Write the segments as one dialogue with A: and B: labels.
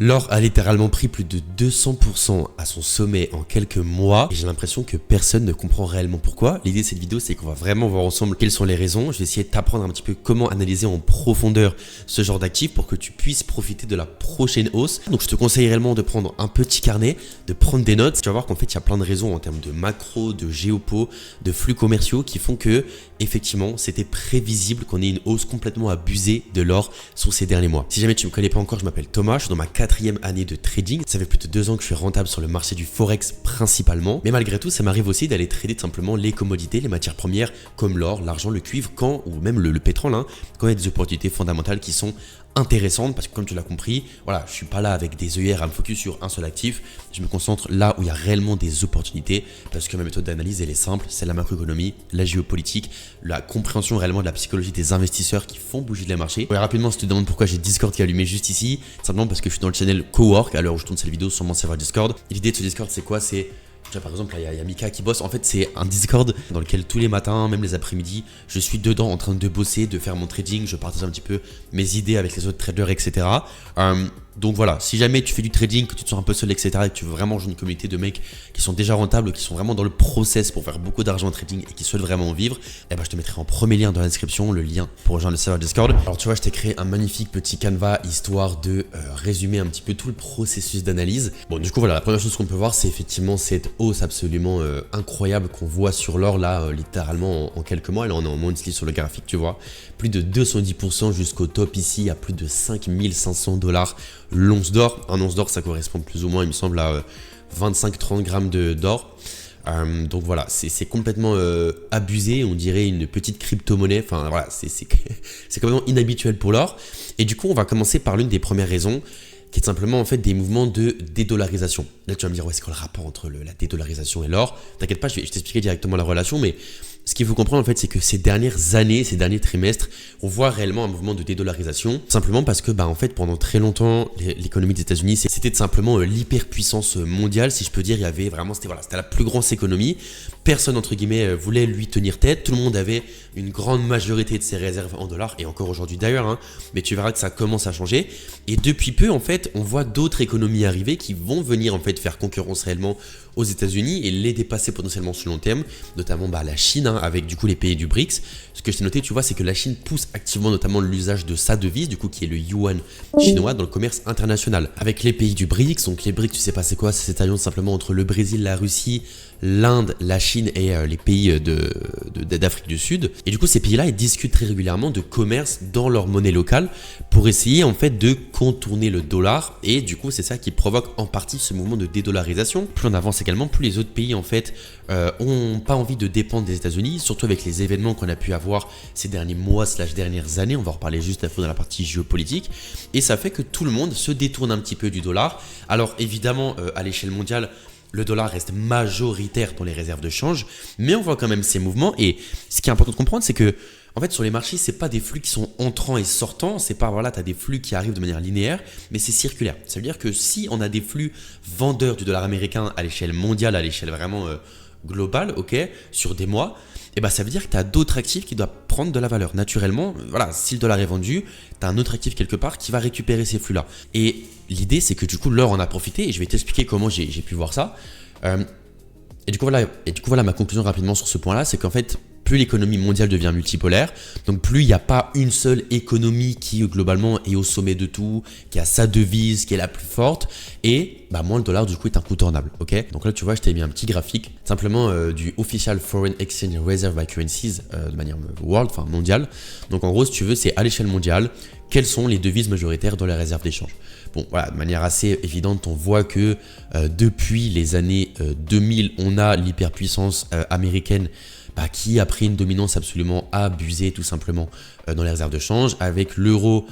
A: L'or a littéralement pris plus de 200% à son sommet en quelques mois et j'ai l'impression que personne ne comprend réellement pourquoi. L'idée de cette vidéo, c'est qu'on va vraiment voir ensemble quelles sont les raisons. Je vais essayer de t'apprendre un petit peu comment analyser en profondeur ce genre d'actifs pour que tu puisses profiter de la prochaine hausse. Donc je te conseille réellement de prendre un petit carnet, de prendre des notes. Tu vas voir qu'en fait, il y a plein de raisons en termes de macro, de géopo, de flux commerciaux qui font que, effectivement, c'était prévisible qu'on ait une hausse complètement abusée de l'or sur ces derniers mois. Si jamais tu ne me connais pas encore, je m'appelle Thomas, je suis dans ma 4e année de trading. Ça fait plus de 2 ans que je suis rentable sur le marché du Forex principalement. Mais malgré tout, ça m'arrive aussi d'aller trader tout simplement les commodités, les matières premières comme l'or, l'argent, le cuivre, ou même le pétrole, quand il y a des opportunités fondamentales qui sont intéressantes parce que comme tu l'as compris, voilà, je suis pas là avec des œillères à me focus sur un seul actif. Je me concentre là où il y a réellement des opportunités parce que ma méthode d'analyse elle est simple, c'est la macroéconomie, la géopolitique, la compréhension réellement de la psychologie des investisseurs qui font bouger les marchés. Ouais, rapidement, si tu te demandes pourquoi j'ai Discord qui est allumé juste ici, simplement parce que je suis dans le channel Cowork à l'heure où je tourne cette vidéo sur mon serveur Discord. Et l'idée de ce Discord c'est quoi? C'est par exemple, il y a Mika qui bosse. En fait, c'est un Discord dans lequel tous les matins, même les après-midi, je suis dedans en train de bosser, de faire mon trading. Je partage un petit peu mes idées avec les autres traders, etc. Donc voilà, si jamais tu fais du trading, que tu te sens un peu seul, etc. et que tu veux vraiment jouer une communauté de mecs qui sont déjà rentables, qui sont vraiment dans le process pour faire beaucoup d'argent en trading et qui souhaitent vraiment en vivre, eh ben, je te mettrai en premier lien dans la description le lien pour rejoindre le serveur Discord. Alors tu vois, je t'ai créé un magnifique petit canevas histoire de résumer un petit peu tout le processus d'analyse. Bon, du coup, voilà, la première chose qu'on peut voir, c'est effectivement cette hausse absolument incroyable qu'on voit sur l'or là, littéralement en quelques mois. Là, on est en monthly sur le graphique, tu vois. Plus de 210% jusqu'au top ici, à plus de 5500$ l'once d'or. Un once d'or, ça correspond plus ou moins, il me semble, à 25-30 grammes d'or. Donc voilà, c'est complètement abusé, on dirait une petite crypto-monnaie. Enfin voilà, c'est complètement inhabituel pour l'or. Et du coup, on va commencer par l'une des premières raisons, qui est simplement en fait des mouvements de dédollarisation. Là, tu vas me dire, ouais, c'est quoi le rapport entre la dédollarisation et l'or? T'inquiète pas, je t'expliquerai directement la relation, mais ce qu'il faut comprendre en fait, c'est que ces dernières années, ces derniers trimestres, on voit réellement un mouvement de dédollarisation, simplement parce que en fait, pendant très longtemps, l'économie des États-Unis, c'était simplement l'hyperpuissance mondiale, si je peux dire. Il y avait vraiment, c'était la plus grosse économie. Personne entre guillemets voulait lui tenir tête. Tout le monde avait une grande majorité de ses réserves en dollars, et encore aujourd'hui d'ailleurs. Mais tu verras que ça commence à changer. Et depuis peu, en fait, on voit d'autres économies arriver qui vont venir en fait faire concurrence réellement aux États-Unis et les dépasser potentiellement sur le long terme, notamment la Chine, avec du coup les pays du BRICS. Ce que je t'ai noté, tu vois, c'est que la Chine pousse activement notamment l'usage de sa devise, du coup qui est le yuan chinois, dans le commerce international. Avec les pays du BRICS, donc les BRICS, tu sais pas c'est quoi, c'est cette alliance simplement entre le Brésil, la Russie, l'Inde, la Chine et les pays d'Afrique du Sud. Et du coup, ces pays-là, ils discutent très régulièrement de commerce dans leur monnaie locale pour essayer en fait de contourner le dollar. Et du coup, c'est ça qui provoque en partie ce mouvement de dédollarisation. Plus on avance également, plus les autres pays en fait ont pas envie de dépendre des États-Unis, surtout avec les événements qu'on a pu avoir ces derniers mois / dernières années. On va en reparler juste après dans la partie géopolitique. Et ça fait que tout le monde se détourne un petit peu du dollar. Alors évidemment, à l'échelle mondiale, le dollar reste majoritaire dans les réserves de change, mais on voit quand même ces mouvements. Et ce qui est important de comprendre, c'est que en fait, sur les marchés, c'est pas des flux qui sont entrants et sortants. C'est pas, voilà, tu as des flux qui arrivent de manière linéaire, mais c'est circulaire. Ça veut dire que si on a des flux vendeurs du dollar américain à l'échelle mondiale, à l'échelle vraiment globale, ok, sur des mois, et ça veut dire que tu as d'autres actifs qui doivent prendre de la valeur. Naturellement, voilà, si le dollar est vendu, tu as un autre actif quelque part qui va récupérer ces flux-là. Et l'idée, c'est que du coup, l'or en a profité, et je vais t'expliquer comment j'ai pu voir ça. Et du coup, voilà ma conclusion rapidement sur ce point-là, c'est qu'en fait, plus l'économie mondiale devient multipolaire, donc plus il n'y a pas une seule économie qui globalement est au sommet de tout, qui a sa devise, qui est la plus forte, et moins le dollar du coup est incontournable, ok? Donc là tu vois, je t'ai mis un petit graphique simplement du Official Foreign Exchange Reserve by Currencies de manière world, enfin mondiale. Donc en gros, si tu veux, c'est à l'échelle mondiale, quelles sont les devises majoritaires dans les réserves d'échange. Bon voilà, de manière assez évidente, on voit que depuis les années 2000, on a l'hyperpuissance américaine qui a pris une dominance absolument abusée tout simplement dans les réserves de change, avec l'euro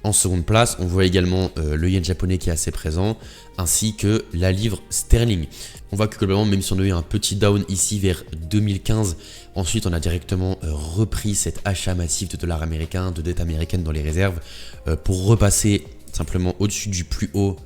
A: en seconde place. On voit également le yen japonais qui est assez présent, ainsi que la livre sterling. On voit que globalement, même si on a eu un petit down ici vers 2015, ensuite on a directement repris cet achat massif de dollars américains, de dettes américaines dans les réserves, pour repasser simplement au-dessus du plus haut,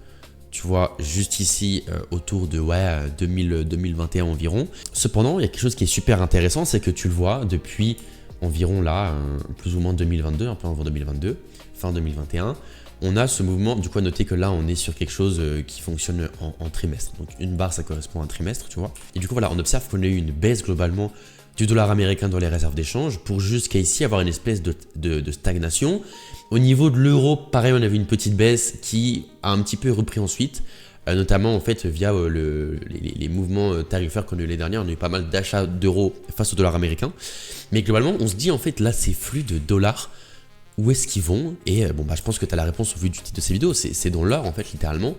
A: tu vois, juste ici, autour de 2021 environ. Cependant, il y a quelque chose qui est super intéressant, c'est que tu le vois depuis environ là, plus ou moins 2022, un peu avant 2022, fin 2021, on a ce mouvement. Du coup, à noter que là, on est sur quelque chose qui fonctionne en trimestre. Donc une barre, ça correspond à un trimestre, tu vois. Et du coup, voilà, on observe qu'on a eu une baisse globalement du dollar américain dans les réserves d'échange pour jusqu'à ici avoir une espèce de stagnation. Au niveau de l'euro, pareil, on a vu une petite baisse qui a un petit peu repris ensuite. Notamment en fait via les mouvements tarifaires qu'on a eu l'année dernière, on a eu pas mal d'achats d'euros face au dollar américain. Mais globalement, on se dit en fait là, ces flux de dollars, où est-ce qu'ils vont? Et bon, bah, je pense que tu as la réponse au vu du titre de cette vidéo, c'est dans l'or en fait littéralement.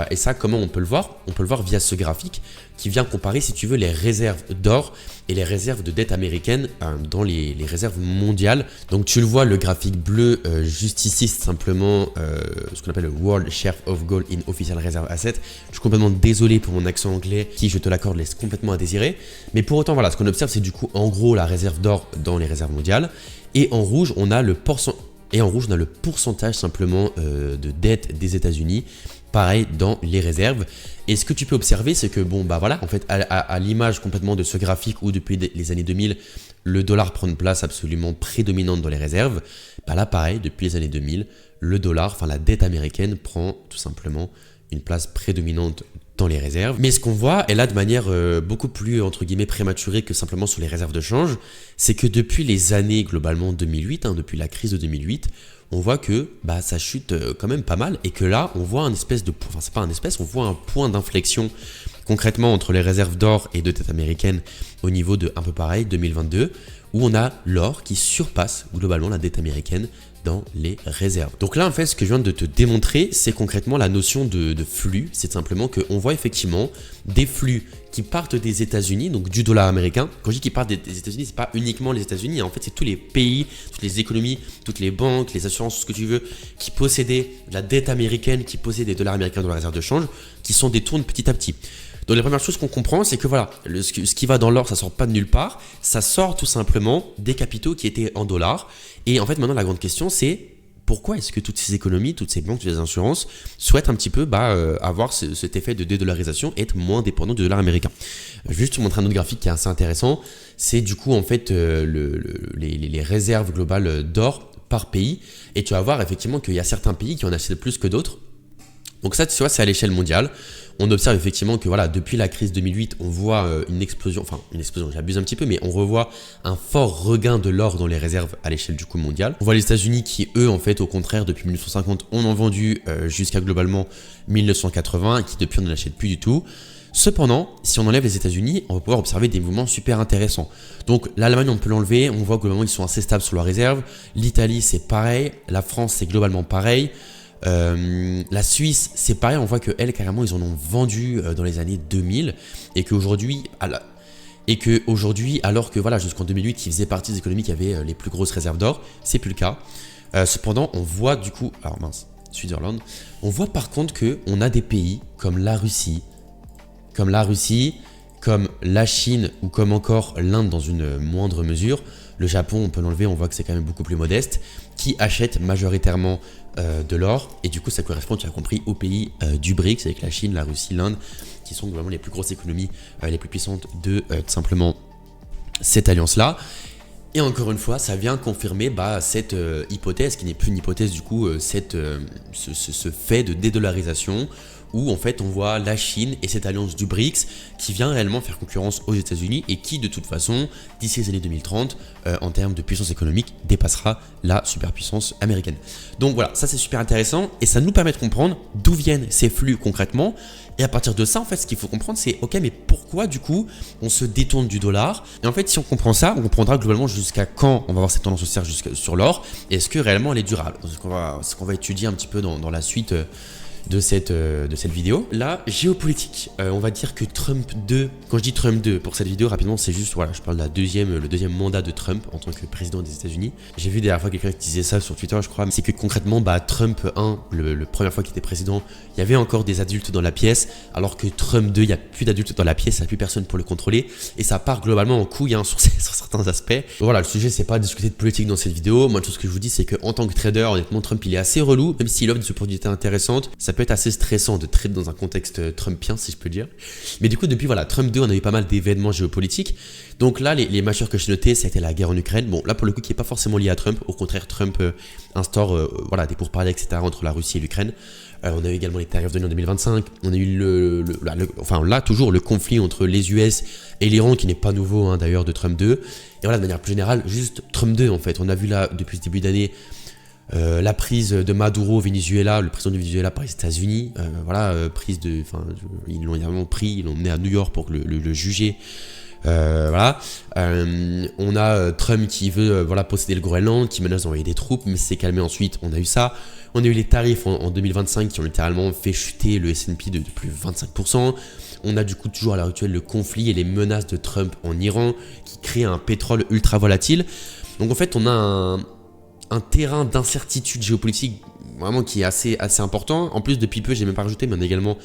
A: Et ça, comment on peut le voir? On peut le voir via ce graphique qui vient comparer, si tu veux, les réserves d'or et les réserves de dette américaine dans les réserves mondiales. Donc tu le vois, le graphique bleu juste ici, c'est simplement ce qu'on appelle le World Share of Gold in Official Reserve Asset. Je suis complètement désolé pour mon accent anglais qui, je te l'accorde, laisse complètement à désirer. Mais pour autant, voilà, ce qu'on observe, c'est du coup en gros la réserve d'or dans les réserves mondiales. Et en rouge, on a le pourcentage simplement de dette des États-Unis, pareil dans les réserves. Et ce que tu peux observer, c'est que bon, bah voilà, en fait, à l'image complètement de ce graphique où depuis les années 2000, le dollar prend une place absolument prédominante dans les réserves, bah là, pareil, depuis les années 2000, le dollar, enfin la dette américaine prend tout simplement une place prédominante dans les réserves. Mais ce qu'on voit, et là de manière beaucoup plus entre guillemets prématurée que simplement sur les réserves de change, c'est que depuis les années globalement 2008, depuis la crise de 2008, on voit que bah, ça chute quand même pas mal et que là on voit on voit un point d'inflexion concrètement entre les réserves d'or et de dette américaine au niveau de un peu pareil 2022 où on a l'or qui surpasse globalement la dette américaine dans les réserves. Donc là en fait ce que je viens de te démontrer c'est concrètement la notion de flux, c'est simplement qu'on voit effectivement des flux qui partent des États-Unis, donc du dollar américain. Quand je dis qu'ils partent des États-Unis, c'est pas uniquement les États-Unis, en fait c'est tous les pays, toutes les économies, toutes les banques, les assurances, tout ce que tu veux, qui possédaient de la dette américaine, qui possédaient des dollars américains dans la réserve de change, qui s'en détournent petit à petit. Donc la première chose qu'on comprend, c'est que voilà, ce qui va dans l'or, ça sort pas de nulle part, ça sort tout simplement des capitaux qui étaient en dollars. Et en fait maintenant la grande question c'est pourquoi est-ce que toutes ces économies, toutes ces banques, toutes ces assurances souhaitent un petit peu avoir cet effet de dédollarisation et être moins dépendants du dollar américain. Je vais juste te montrer un autre graphique qui est assez intéressant, c'est du coup en fait les réserves globales d'or par pays et tu vas voir effectivement qu'il y a certains pays qui en achètent plus que d'autres. Donc ça, tu vois, c'est à l'échelle mondiale. On observe effectivement que voilà, depuis la crise 2008, on voit une explosion, j'abuse un petit peu, mais on revoit un fort regain de l'or dans les réserves à l'échelle du coup mondial. On voit les États-Unis qui, eux, en fait, au contraire, depuis 1950, on en vendu jusqu'à globalement 1980, et qui depuis, on n'en achète plus du tout. Cependant, si on enlève les États-Unis, on va pouvoir observer des mouvements super intéressants. Donc l'Allemagne, on peut l'enlever, on voit globalement ils sont assez stables sur la réserve. L'Italie, c'est pareil. La France, c'est globalement pareil. La Suisse, c'est pareil, on voit que elle carrément ils en ont vendu dans les années 2000 et qu'aujourd'hui, alors que voilà jusqu'en 2008 ils faisaient partie des économies qui avaient les plus grosses réserves d'or, c'est plus le cas. Cependant, on voit du coup, Switzerland, on voit par contre que on a des pays comme la Russie, comme la Chine ou comme encore l'Inde dans une moindre mesure. Le Japon, on peut l'enlever, on voit que c'est quand même beaucoup plus modeste, qui achètent majoritairement de l'or. Et du coup, ça correspond, tu as compris, aux pays du BRICS, avec la Chine, la Russie, l'Inde, qui sont vraiment les plus grosses économies, les plus puissantes de simplement cette alliance-là. Et encore une fois, ça vient confirmer cette hypothèse, qui n'est plus une hypothèse du coup, ce fait de dédollarisation, où en fait on voit la Chine et cette alliance du BRICS qui vient réellement faire concurrence aux États-Unis et qui de toute façon d'ici les années 2030 en termes de puissance économique dépassera la superpuissance américaine. Donc voilà, ça c'est super intéressant et ça nous permet de comprendre d'où viennent ces flux concrètement. Et à partir de ça, en fait, ce qu'il faut comprendre, c'est ok, mais pourquoi du coup on se détourne du dollar? Et en fait, si on comprend ça, on comprendra globalement jusqu'à quand on va avoir cette tendance haussière sur l'or et est-ce que réellement elle est durable. C'est ce qu'on va étudier un petit peu dans la suite de cette vidéo. La géopolitique, on va dire que Trump 2, quand je dis Trump 2 pour cette vidéo rapidement, c'est juste, voilà, je parle de le deuxième mandat de Trump en tant que président des États-Unis. J'ai vu dernière fois quelqu'un qui disait ça sur Twitter, je crois, c'est que concrètement, Trump 1, le première fois qu'il était président, il y avait encore des adultes dans la pièce, alors que Trump 2, il n'y a plus d'adultes dans la pièce, il n'y a plus personne pour le contrôler, et ça part globalement en couille sur certains aspects. Voilà, le sujet, c'est pas de discuter de politique dans cette vidéo. Moi, tout ce que je vous dis, c'est qu'en tant que trader, honnêtement, Trump, il est assez relou, même s'il offre des opportunités intéressantes, ça peut être assez stressant de traiter dans un contexte trumpien, si je peux dire. Mais du coup, depuis voilà, Trump 2, on a eu pas mal d'événements géopolitiques. Donc là, les majeurs que j'ai notés, ça a été la guerre en Ukraine. Bon, là, pour le coup, qui n'est pas forcément lié à Trump. Au contraire, Trump instaure voilà, des pourparlers, etc. entre la Russie et l'Ukraine. On a eu également les tarifs de l'année en 2025. On a eu enfin là, toujours le conflit entre les US et l'Iran, qui n'est pas nouveau hein, d'ailleurs de Trump 2. Et voilà, de manière plus générale, juste Trump 2 en fait. On a vu là, depuis ce début d'année, la prise de Maduro au Venezuela, le président du Venezuela par les États-Unis, ils l'ont évidemment pris, ils l'ont emmené à New York pour le juger. Voilà. On a Trump qui veut posséder le Groenland, qui menace d'envoyer des troupes, mais c'est calmé ensuite. On a eu ça. On a eu les tarifs en 2025 qui ont littéralement fait chuter le S&P de plus de 25%. On a du coup toujours à l'heure actuelle le conflit et les menaces de Trump en Iran qui créent un pétrole ultra volatile. Donc en fait, on a un terrain d'incertitude géopolitique vraiment qui est assez important. En plus, depuis peu, j'ai même pas rajouté, mais on a également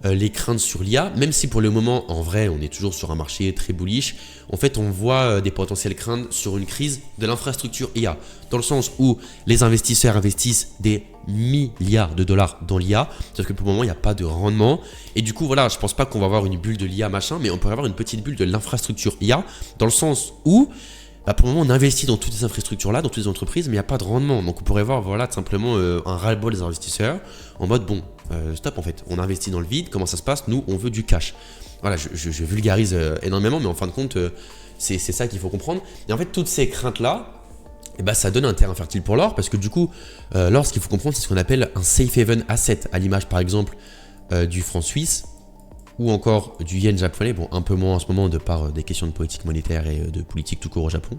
A: les craintes sur l'IA, même si pour le moment, en vrai, on est toujours sur un marché très bullish. En fait, on voit des potentielles craintes sur une crise de l'infrastructure IA, dans le sens où les investisseurs investissent des milliards de dollars dans l'IA, sauf que pour le moment, il n'y a pas de rendement. Et du coup, voilà, je pense pas qu'on va avoir une bulle de l'IA machin, mais on pourrait avoir une petite bulle de l'infrastructure IA, dans le sens où pour le moment, on investit dans toutes ces infrastructures-là, dans toutes les entreprises, mais il n'y a pas de rendement. Donc, on pourrait voir tout simplement un ras-le-bol des investisseurs en mode stop en fait, on investit dans le vide, comment ça se passe? Nous, on veut du cash. Voilà, je vulgarise énormément, mais en fin de compte, c'est ça qu'il faut comprendre. Et en fait, toutes ces craintes-là, ça donne un terrain fertile pour l'or, parce que du coup, l'or, ce qu'il faut comprendre, c'est ce qu'on appelle un safe haven asset, à l'image par exemple du franc suisse, ou encore du yen japonais, bon un peu moins en ce moment de par des questions de politique monétaire et de politique tout court au Japon.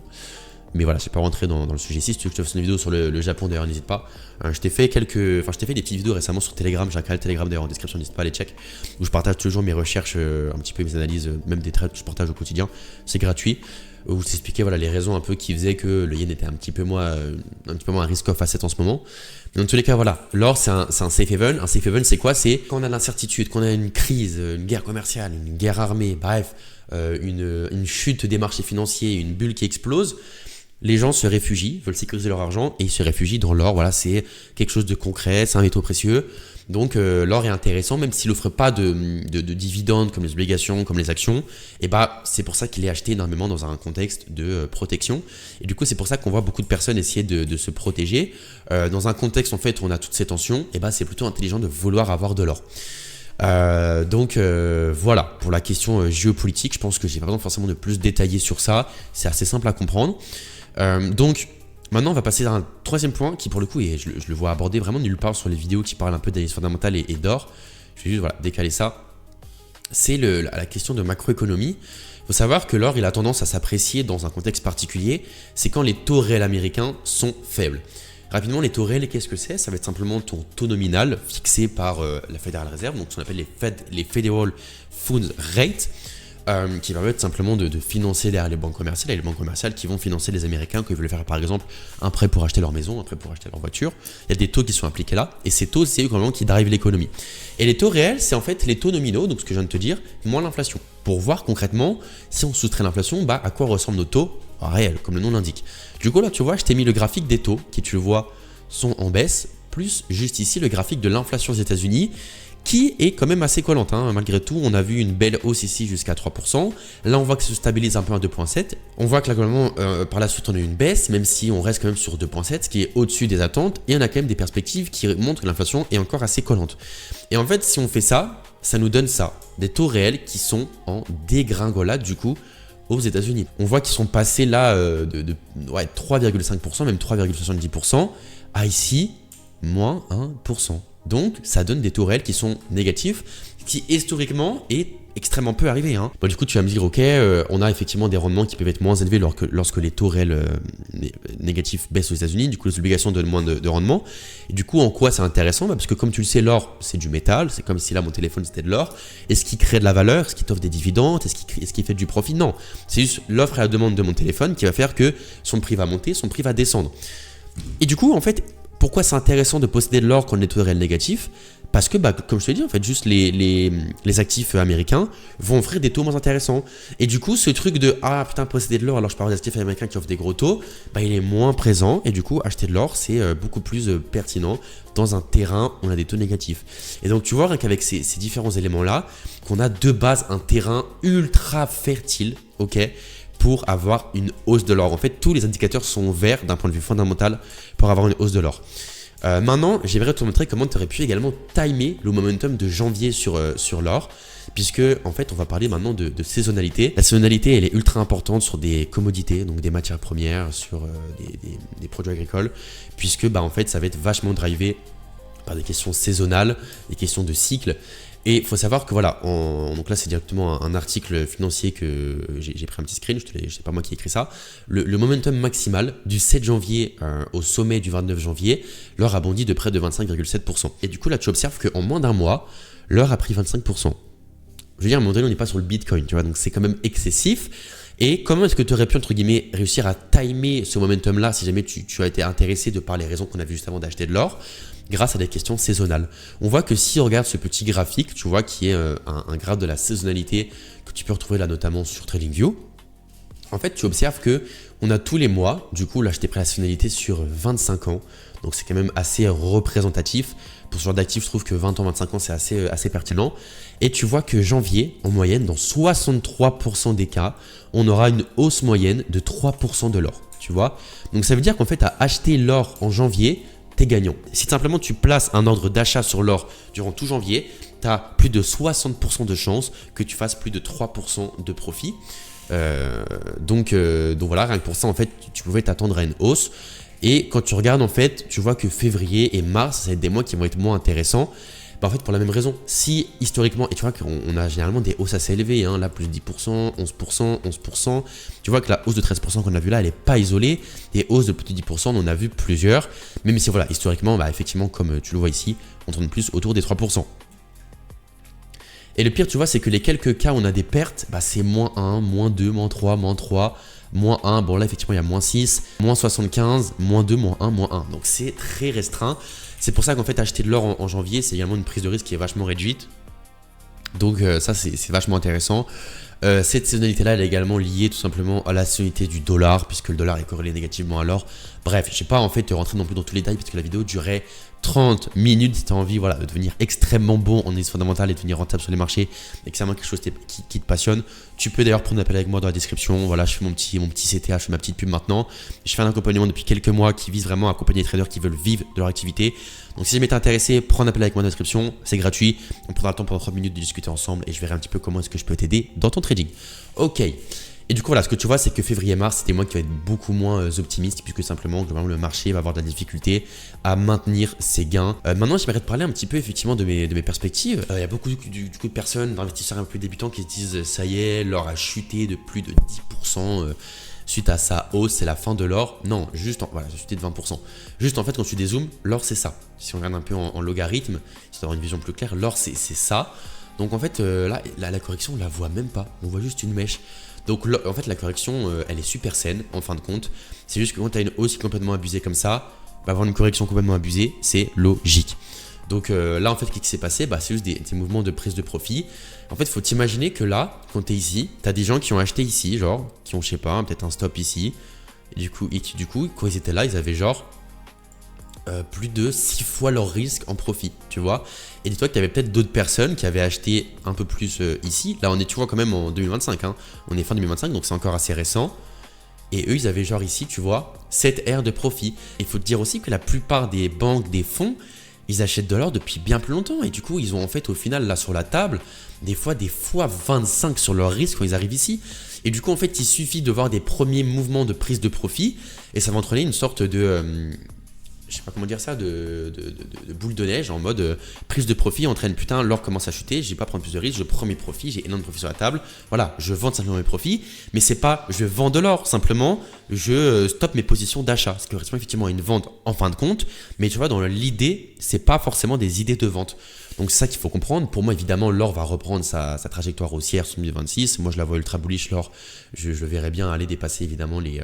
A: Mais voilà, je ne vais pas rentrer dans le sujet ici. Si tu veux que je te fasse une vidéo sur le Japon d'ailleurs, n'hésite pas. Je t'ai fait des petites vidéos récemment sur Telegram, j'ai un canal Telegram d'ailleurs en description, n'hésite pas à les check, où je partage toujours mes recherches, un petit peu mes analyses, même des trades que je partage au quotidien. C'est gratuit. Où je t'expliquais les raisons un peu qui faisaient que le yen était un petit peu moins un risk-off asset en ce moment. Mais dans tous les cas, voilà, l'or c'est un safe haven. Un safe haven, c'est quoi? C'est quand on a de l'incertitude, quand on a une crise, une guerre commerciale, une guerre armée, bref, une chute des marchés financiers, une bulle qui explose. Les gens se réfugient, veulent sécuriser leur argent et ils se réfugient dans l'or. Voilà, c'est quelque chose de concret, c'est un métaux précieux. Donc l'or est intéressant, même s'il n'offre pas de dividendes comme les obligations, comme les actions. Et c'est pour ça qu'il est acheté énormément dans un contexte de protection. Et du coup, c'est pour ça qu'on voit beaucoup de personnes essayer de se protéger. Dans un contexte en fait où on a toutes ces tensions, c'est plutôt intelligent de vouloir avoir de l'or. Voilà, pour la question géopolitique, je pense que j'ai pas besoin forcément de plus détailler sur ça. C'est assez simple à comprendre. Donc maintenant on va passer à un troisième point qui pour le coup, et je le vois abordé vraiment nulle part sur les vidéos qui parlent un peu d'analyse fondamentale et d'or. Je vais juste décaler ça. C'est la question de macroéconomie. Il faut savoir que l'or il a tendance à s'apprécier dans un contexte particulier, c'est quand les taux réels américains sont faibles. Rapidement, les taux réels, qu'est-ce que c'est? Ça va être simplement ton taux nominal fixé par la Federal Reserve, donc ce qu'on appelle les Federal Funds Rate, qui permettent simplement de financer derrière les banques commerciales, et les banques commerciales qui vont financer les Américains quand ils veulent faire par exemple un prêt pour acheter leur maison, un prêt pour acheter leur voiture. Il y a des taux qui sont appliqués là, et ces taux, c'est eux vraiment qui drivent l'économie. Et les taux réels, c'est en fait les taux nominaux, donc ce que je viens de te dire, moins l'inflation. Pour voir concrètement, si on soustrait l'inflation, à quoi ressemblent nos taux réels, comme le nom l'indique. Du coup là, tu vois, je t'ai mis le graphique des taux, qui tu le vois, sont en baisse, plus juste ici le graphique de l'inflation aux États-Unis, qui est quand même assez collante. Malgré tout, on a vu une belle hausse ici jusqu'à 3%. Là, on voit que ça se stabilise un peu à 2,7. On voit que là, globalement, par la suite, on a eu une baisse, même si on reste quand même sur 2,7, ce qui est au-dessus des attentes. Et on a quand même des perspectives qui montrent que l'inflation est encore assez collante. Et en fait, si on fait ça, ça nous donne ça, des taux réels qui sont en dégringolade du coup aux États-Unis. On voit qu'ils sont passés là de 3,5%, même 3,70%, à ici, moins 1%. Donc, ça donne des taux réels qui sont négatifs, qui historiquement est extrêmement peu arrivé. Du coup, tu vas me dire, ok, on a effectivement des rendements qui peuvent être moins élevés lorsque les taux réels négatifs baissent aux États-Unis. Du coup, les obligations donnent moins de rendement. Et du coup, en quoi c'est intéressant? Parce que comme tu le sais, l'or, c'est du métal. C'est comme si là, mon téléphone, c'était de l'or. Est-ce qu'il crée de la valeur? Est-ce qu'il t'offre des dividendes? Est-ce qu'il fait du profit? Non. C'est juste l'offre et la demande de mon téléphone qui va faire que son prix va monter, son prix va descendre. Et du coup, en fait, pourquoi c'est intéressant de posséder de l'or quand les taux réels négatifs? Parce que, comme je te l'ai dit, en fait, juste les actifs américains vont offrir des taux moins intéressants. Et du coup, ce truc de ah putain, posséder de l'or alors je parle des actifs américains qui offrent des gros taux, il est moins présent. Et du coup, acheter de l'or, c'est beaucoup plus pertinent dans un terrain où on a des taux négatifs. Et donc, tu vois, rien qu'avec ces différents éléments-là, qu'on a de base un terrain ultra fertile, ok, pour avoir une hausse de l'or. En fait, tous les indicateurs sont verts d'un point de vue fondamental pour avoir une hausse de l'or. Maintenant, j'aimerais te montrer comment tu aurais pu également timer le momentum de janvier sur l'or, puisque en fait, on va parler maintenant de saisonnalité. La saisonnalité, elle est ultra importante sur des commodités, donc des matières premières, sur des produits agricoles, puisque en fait, ça va être vachement drivé par des questions saisonnales, des questions de cycle. Et il faut savoir que voilà, donc là c'est directement un article financier que j'ai pris un petit screen, c'est pas moi qui ai écrit ça. Le momentum maximal du 7 janvier au sommet du 29 janvier, l'or a bondi de près de 25,7%. Et du coup là tu observes qu'en moins d'un mois, l'or a pris 25%. Je veux dire, à un moment donné on n'est pas sur le Bitcoin, tu vois, donc c'est quand même excessif. Et comment est-ce que tu aurais pu, entre guillemets, réussir à timer ce momentum-là si jamais tu as été intéressé de par les raisons qu'on a vues juste avant d'acheter de l'or, grâce à des questions saisonnales. On voit que si on regarde ce petit graphique, tu vois, qui est un graphe de la saisonnalité que tu peux retrouver là notamment sur TradingView, en fait, tu observes que on a tous les mois, du coup, là, je t'ai pris la saisonnalité sur 25 ans, donc c'est quand même assez représentatif. Pour ce genre d'actifs, je trouve que 20 ans, 25 ans, c'est assez pertinent. Et tu vois que janvier, en moyenne, dans 63% des cas, on aura une hausse moyenne de 3% de l'or, tu vois. Donc ça veut dire qu'en fait, à acheter l'or en janvier, t'es gagnant. Si simplement tu places un ordre d'achat sur l'or durant tout janvier, tu as plus de 60% de chances que tu fasses plus de 3% de profit. Donc voilà, rien que pour ça, en fait, tu pouvais t'attendre à une hausse. Et quand tu regardes, en fait, tu vois que février et mars, ça va être des mois qui vont être moins intéressants. En fait, pour la même raison, si historiquement, et tu vois qu'on a généralement des hausses assez élevées, hein, là plus de 10%, 11%, 11%, tu vois que la hausse de 13% qu'on a vue là, elle n'est pas isolée, des hausses de plus de 10%, on en a vu plusieurs, même si voilà, historiquement, effectivement, comme tu le vois ici, on tourne plus autour des 3%. Et le pire, tu vois, c'est que les quelques cas où on a des pertes, c'est moins 1, moins 2, moins 3, moins 3, moins 1, bon là effectivement il y a moins 6, moins 75, moins 2, moins 1, moins 1, donc c'est très restreint. C'est pour ça qu'en fait acheter de l'or en janvier, c'est également une prise de risque qui est vachement réduite. Donc ça c'est vachement intéressant. Cette saisonnalité-là, elle est également liée tout simplement à la saisonnalité du dollar, puisque le dollar est corrélé négativement à l'or. Bref, je ne vais pas en fait te rentrer non plus dans tous les détails, puisque la vidéo durait 30 minutes. Si tu as envie de devenir extrêmement bon en analyse fondamentale et de devenir rentable sur les marchés, et que c'est vraiment quelque chose qui te passionne, tu peux d'ailleurs prendre un appel avec moi dans la description. Voilà, je fais mon petit CTA, je fais ma petite pub maintenant. Je fais un accompagnement depuis quelques mois qui vise vraiment à accompagner les traders qui veulent vivre de leur activité. Donc si jamais t'es intéressé, prends un appel avec moi dans la description, c'est gratuit. On prendra le temps pendant 30 minutes de discuter ensemble et je verrai un petit peu comment est-ce que je peux t'aider dans ton trading. Ok. Et du coup, voilà, ce que tu vois, c'est que février-mars, c'était moi qui vais être beaucoup moins optimiste, puisque simplement, globalement, le marché va avoir de la difficulté à maintenir ses gains. Maintenant, j'aimerais te parler un petit peu, effectivement, de mes perspectives. Il y a beaucoup de personnes, d'investisseurs un peu débutants qui se disent, ça y est, l'or a chuté de plus de 10%. Suite à sa hausse, c'est la fin de l'or. Non, juste, voilà, j'ai chuté de 20%. Juste, en fait, quand tu dézoomes, l'or, c'est ça. Si on regarde un peu en logarithme, si tu as une vision plus claire, l'or, c'est ça. Donc, en fait, là, la correction, on la voit même pas. On voit juste une mèche. Donc, en fait, la correction, elle est super saine, en fin de compte. C'est juste que quand tu as une hausse complètement abusée comme ça, avoir une correction complètement abusée, c'est logique. Donc là, en fait, qu'est-ce qui s'est passé? C'est juste des mouvements de prise de profit. En fait, il faut t'imaginer que là, quand tu es ici, tu as des gens qui ont acheté ici, genre, qui ont, je sais pas, peut-être un stop ici. Et du coup, quand ils étaient là, ils avaient genre plus de 6 fois leur risque en profit, tu vois. Et dis-toi qu'il y avait peut-être d'autres personnes qui avaient acheté un peu plus ici. Là, on est, tu vois, quand même en 2025. Hein. On est fin 2025, donc c'est encore assez récent. Et eux, ils avaient genre ici, tu vois, 7 R de profit. Il faut te dire aussi que la plupart des banques, des fonds, ils achètent de l'or depuis bien plus longtemps. Et du coup, ils ont en fait au final là sur la table, des fois 25 sur leur risque quand ils arrivent ici. Et du coup, en fait, il suffit de voir des premiers mouvements de prise de profit. Et ça va entraîner une sorte de... je sais pas comment dire ça, de boule de neige en mode prise de profit entraîne putain, l'or commence à chuter, je vais pas prendre plus de risques, je prends mes profits, j'ai énormément de profits sur la table, voilà, je vends simplement mes profits, mais c'est pas je vends de l'or, simplement je stoppe mes positions d'achat, ce qui correspond effectivement à une vente en fin de compte, mais tu vois, dans l'idée, c'est pas forcément des idées de vente. Donc c'est ça qu'il faut comprendre. Pour moi, évidemment, l'or va reprendre sa trajectoire haussière sur 2026. Moi, je la vois ultra bullish, l'or. Je verrais bien aller dépasser évidemment il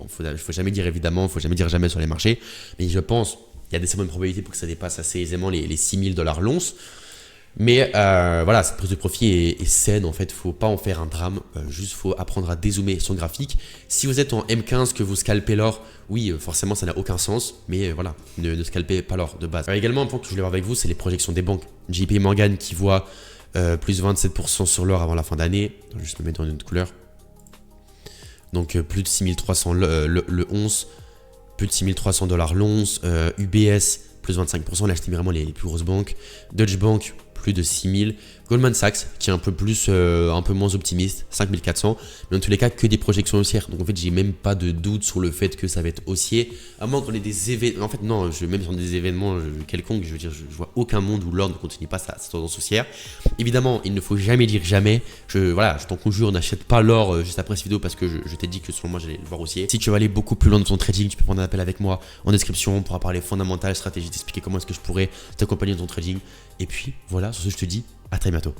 A: faut jamais dire évidemment, il faut jamais dire jamais sur les marchés, mais je pense il y a des bonnes probabilités pour que ça dépasse assez aisément les 6000 $ l'once. Mais voilà, cette prise de profit est saine en fait, faut pas en faire un drame, juste faut apprendre à dézoomer son graphique. Si vous êtes en M15 que vous scalpez l'or, oui forcément ça n'a aucun sens, mais voilà, ne scalpez pas l'or de base. Également un point que je voulais voir avec vous, c'est les projections des banques. JP Morgan qui voit plus 27% sur l'or avant la fin d'année, je vais juste me mettre dans une autre couleur. Donc plus de 6300 le once, plus de 6300 $ l'once, UBS plus 25%, là je t'ai vraiment les plus grosses banques, Deutsche Bank plus de 6000, Goldman Sachs qui est un peu moins optimiste, 5400, mais dans tous les cas que des projections haussières. Donc en fait j'ai même pas de doute sur le fait que ça va être haussier, à moins qu'on ait des événements. En fait non, même sur des événements quelconques, je veux dire, je vois aucun monde où l'or ne continue pas sa tendance haussière. Évidemment, il ne faut jamais dire jamais. Voilà, je t'en conjure, n'achète pas l'or juste après cette vidéo parce que je t'ai dit que selon moi j'allais le voir haussier. Si tu veux aller beaucoup plus loin dans ton trading, tu peux prendre un appel avec moi en description. On pourra parler fondamentales, stratégie, t'expliquer comment est-ce que je pourrais t'accompagner dans ton trading. Et puis voilà, sur ce je te dis à très bientôt.